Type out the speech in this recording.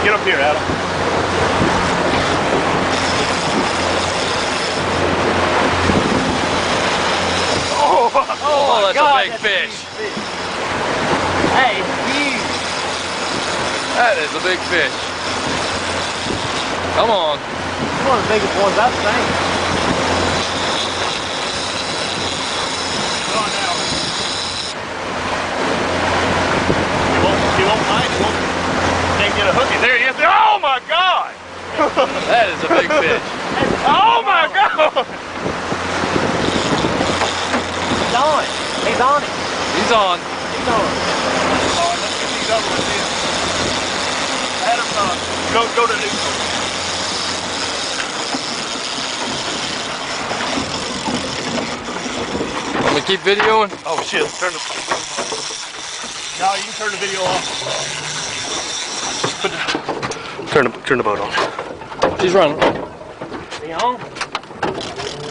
Get up here, Adam. Oh, that's God, a big fish. Hey, it's huge. That is a big fish. Come on. It's one of the biggest ones I've seen. Come on now. He won't bite. He won't. Can't get a hooky. There he is. Oh my God! That is a big fish. Oh my God! He's on it. He's on it. He's on. He's on it. Oh, let's get these other ones in. Adam, go to neutral. I'm gonna keep videoing. Oh shit! No, you can turn the video off. Turn the boat off. She's running. Be on.